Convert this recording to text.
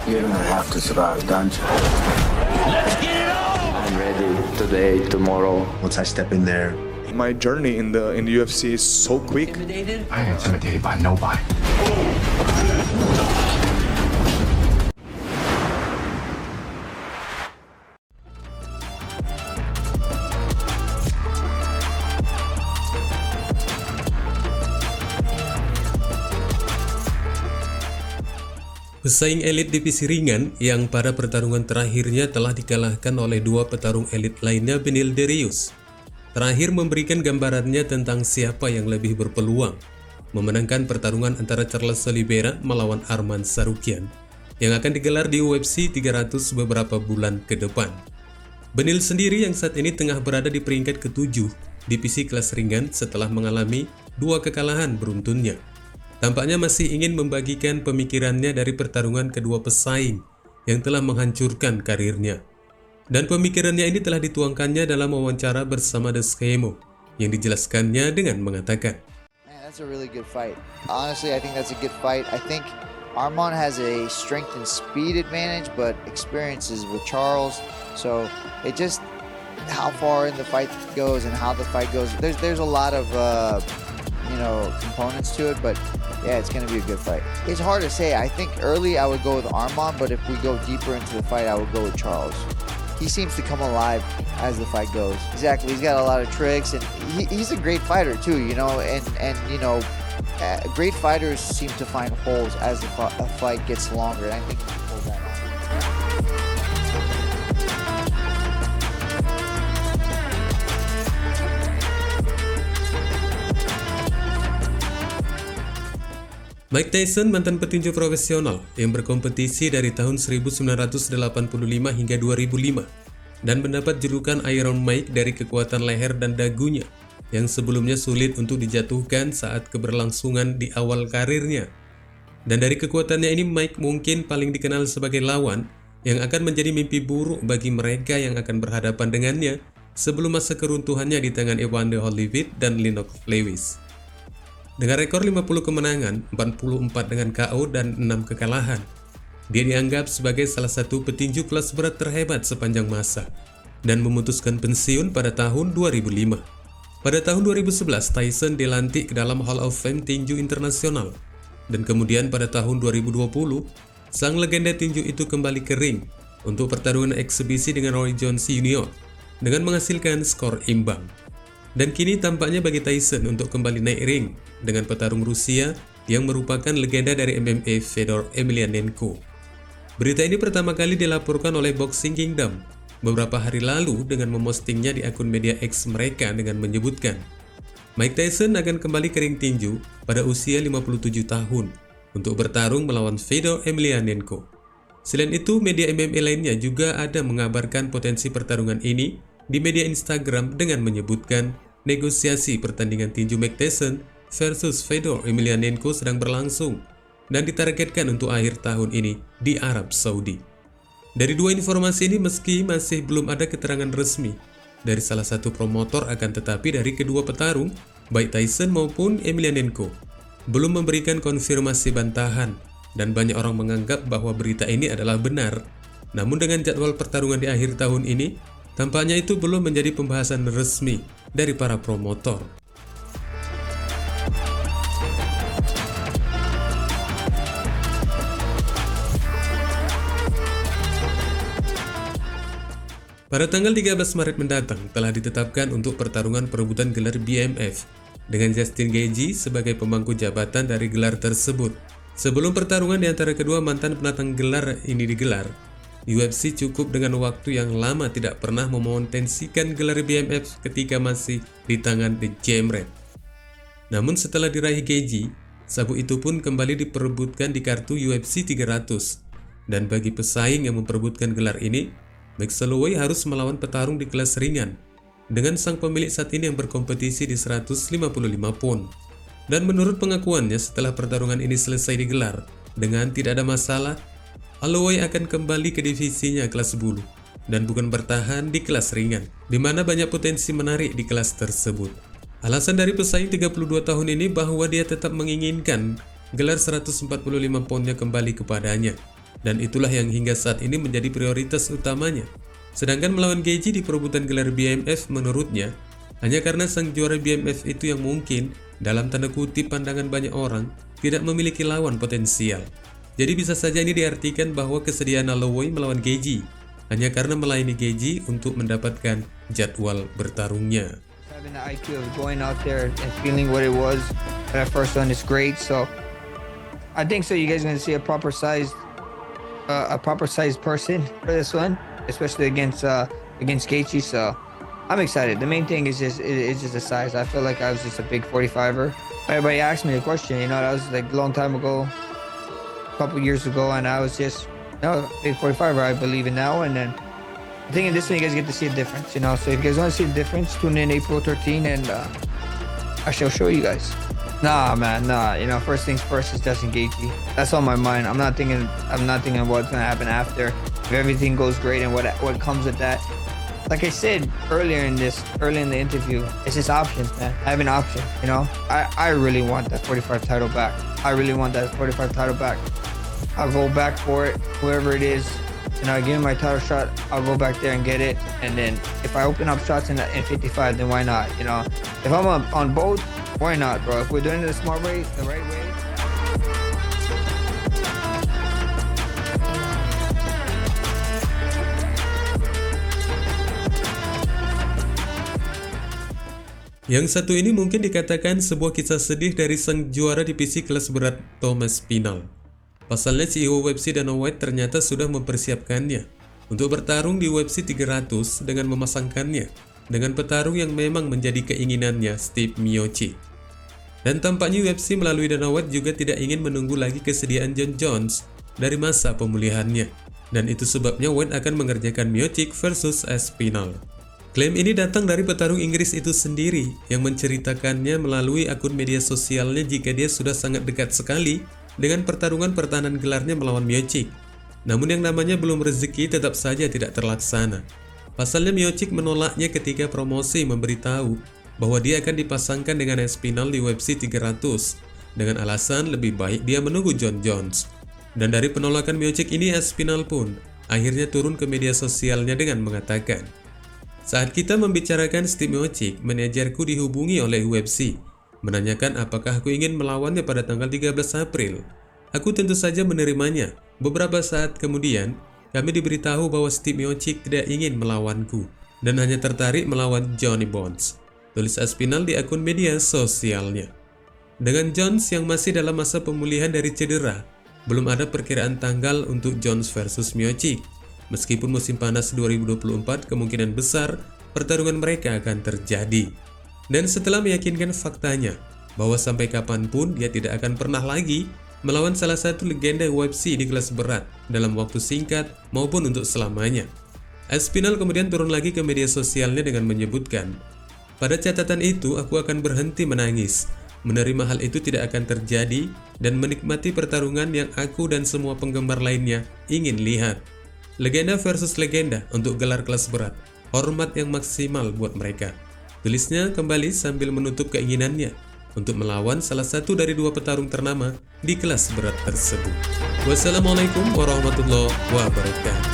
You're gonna have to survive, don't you? I'm ready today, tomorrow. Once I step in there, My journey in the UFC is so quick. I ain't intimidated by nobody. Pesaing elit divisi ringan yang pada pertarungan terakhirnya telah dikalahkan oleh dua petarung elit lainnya, Beneil Dariush, terakhir memberikan gambarannya tentang siapa yang lebih berpeluang memenangkan pertarungan antara Charles Oliveira melawan Arman Tsarukyan yang akan digelar di UFC 300 beberapa bulan ke depan. Beneil sendiri yang saat ini tengah berada di peringkat ke-7 divisi kelas ringan setelah mengalami dua kekalahan beruntunnya. Tampaknya masih ingin membagikan pemikirannya dari pertarungan kedua pesaing yang telah menghancurkan karirnya. Dan pemikirannya ini telah dituangkannya dalam wawancara bersama The Skemo yang dijelaskannya dengan mengatakan, Man, that's a really good fight. Honestly, I think that's a good fight. I think Arman has a strength and speed advantage, but experiences with Charles. So it just how far in the fight goes and how the fight goes. There's a lot of components to it, but yeah, it's gonna be a good fight. It's hard to say. I think early I would go with Arman, but if we go deeper into the fight, I would go with Charles. He seems to come alive as the fight goes. Exactly, he's got a lot of tricks, and he's a great fighter too. Great fighters seem to find holes as the fight gets longer, and I think he can pull that off. Mike Tyson, mantan petinju profesional yang berkompetisi dari tahun 1985 hingga 2005 dan mendapat julukan Iron Mike dari kekuatan leher dan dagunya yang sebelumnya sulit untuk dijatuhkan saat keberlangsungan di awal karirnya. Dan dari kekuatannya ini, Mike mungkin paling dikenal sebagai lawan yang akan menjadi mimpi buruk bagi mereka yang akan berhadapan dengannya sebelum masa keruntuhannya di tangan Evander Holyfield dan Lennox Lewis. Dengan rekor 50 kemenangan, 44 dengan KO dan 6 kekalahan, dia dianggap sebagai salah satu petinju kelas berat terhebat sepanjang masa dan memutuskan pensiun pada tahun 2005. Pada tahun 2011, Tyson dilantik ke dalam Hall of Fame tinju internasional dan kemudian pada tahun 2020, sang legenda tinju itu kembali ke ring untuk pertarungan eksebisi dengan Roy Jones Jr. dengan menghasilkan skor imbang. Dan kini tampaknya bagi Tyson untuk kembali naik ring dengan petarung Rusia yang merupakan legenda dari MMA, Fedor Emelianenko. Berita ini pertama kali dilaporkan oleh Boxing Kingdom beberapa hari lalu dengan memostingnya di akun media X mereka dengan menyebutkan Mike Tyson akan kembali ke ring tinju pada usia 57 tahun untuk bertarung melawan Fedor Emelianenko. Selain itu, media MMA lainnya juga ada mengabarkan potensi pertarungan ini di media Instagram dengan menyebutkan negosiasi pertandingan tinju Mike Tyson versus Fedor Emelianenko sedang berlangsung dan ditargetkan untuk akhir tahun ini di Arab Saudi. Dari dua informasi ini, meski masih belum ada keterangan resmi dari salah satu promotor, akan tetapi dari kedua petarung, baik Tyson maupun Emelianenko, belum memberikan konfirmasi bantahan dan banyak orang menganggap bahwa berita ini adalah benar. Namun dengan jadwal pertarungan di akhir tahun ini, tampaknya itu belum menjadi pembahasan resmi dari para promotor. Pada tanggal 13 Maret mendatang telah ditetapkan untuk pertarungan perebutan gelar BMF dengan Justin Gaethje sebagai pemangku jabatan dari gelar tersebut. Sebelum pertarungan di antara kedua mantan penantang gelar ini digelar, UFC cukup dengan waktu yang lama tidak pernah memontensikan gelar BMF ketika masih di tangan The Jamret. Namun setelah diraih Gaethje, sabuk itu pun kembali diperebutkan di kartu UFC 300. Dan bagi pesaing yang memperebutkan gelar ini, Max Holloway harus melawan petarung di kelas ringan dengan sang pemilik saat ini yang berkompetisi di 155 pound. Dan menurut pengakuannya, setelah pertarungan ini selesai digelar dengan tidak ada masalah, Holloway akan kembali ke divisinya kelas bulu dan bukan bertahan di kelas ringan, di mana banyak potensi menarik di kelas tersebut. Alasan dari pesaing 32 tahun ini bahwa dia tetap menginginkan gelar 145 poundnya kembali kepadanya. dan itulah yang hingga saat ini menjadi prioritas utamanya. Sedangkan melawan Geji di perebutan gelar BMF menurutnya, hanya karena sang juara BMF itu yang mungkin, dalam tanda kutip pandangan banyak orang, tidak memiliki lawan potensial. Jadi bisa saja ini diartikan bahwa kesediaan Holloway melawan Geji hanya karena melayani Geji untuk mendapatkan jadwal bertarungnya. Having the IQ of going out there and feeling what it was for that first one is great. So I think so. You guys are going to see a proper sized person for this one, especially against Gaethje. So I'm excited. The main thing is just the size. I feel like I was just a big 45er. Everybody asked me the question. You know, that was like a long time ago, a couple years ago, and I was just big 45er. I believe in now, and then. I think in this one you guys get to see a difference, you know. So if you guys want to see the difference, tune in April 13 and I shall show you guys. Nah, man, nah. You know, first things first is Justin Gaethje. That's on my mind. I'm not thinking what's gonna happen after. If everything goes great and what comes with that. Like I said early in the interview, it's just options, man. I have an option, you know. I really want that 45 title back. I'll go back for it, whoever it is. And I give him my title shot, I'll go back there and get it. And then if I open up shots in 55, then why not? You know, if I'm on both, why not, bro? If we're doing it the smart way, the right way. Yang satu ini mungkin dikatakan sebuah kisah sedih dari sang juara divisi kelas berat Thomas Spinal. Pasalnya CEO UFC Dana White ternyata sudah mempersiapkannya untuk bertarung di UFC 300 dengan memasangkannya dengan petarung yang memang menjadi keinginannya, Steve Miocic. Dan tampaknya UFC melalui Dana White juga tidak ingin menunggu lagi kesediaan Jon Jones dari masa pemulihannya. Dan itu sebabnya White akan mengerjakan Miocic versus Aspinall. Klaim ini datang dari petarung Inggris itu sendiri yang menceritakannya melalui akun media sosialnya jika dia sudah sangat dekat sekali dengan pertarungan pertahanan gelarnya melawan Miocic. Namun yang namanya belum rezeki tetap saja tidak terlaksana. Pasalnya Miocic menolaknya ketika promosi memberitahu bahwa dia akan dipasangkan dengan Aspinall di UFC 300 dengan alasan lebih baik dia menunggu Jon Jones. Dan dari penolakan Miocic ini, Aspinall pun akhirnya turun ke media sosialnya dengan mengatakan, "Saat kita membicarakan Steve Miocic, manajerku dihubungi oleh UFC. Menanyakan apakah aku ingin melawannya pada tanggal 13 April. Aku tentu saja menerimanya. Beberapa saat kemudian, kami diberitahu bahwa Steve Miocic tidak ingin melawanku dan hanya tertarik melawan Johnny Bones," tulis Aspinall di akun media sosialnya. Dengan Jones yang masih dalam masa pemulihan dari cedera, belum ada perkiraan tanggal untuk Jones versus Miocic. Meskipun musim panas 2024 kemungkinan besar pertarungan mereka akan terjadi. Dan setelah meyakinkan faktanya bahwa sampai kapanpun dia tidak akan pernah lagi melawan salah satu legenda UFC di kelas berat dalam waktu singkat maupun untuk selamanya, Aspinall kemudian turun lagi ke media sosialnya dengan menyebutkan, "Pada catatan itu aku akan berhenti menangis, menerima hal itu tidak akan terjadi dan menikmati pertarungan yang aku dan semua penggemar lainnya ingin lihat. Legenda versus legenda untuk gelar kelas berat, hormat yang maksimal buat mereka," tulisnya kembali sambil menutup keinginannya untuk melawan salah satu dari dua petarung ternama di kelas berat tersebut. Wassalamualaikum warahmatullahi wabarakatuh.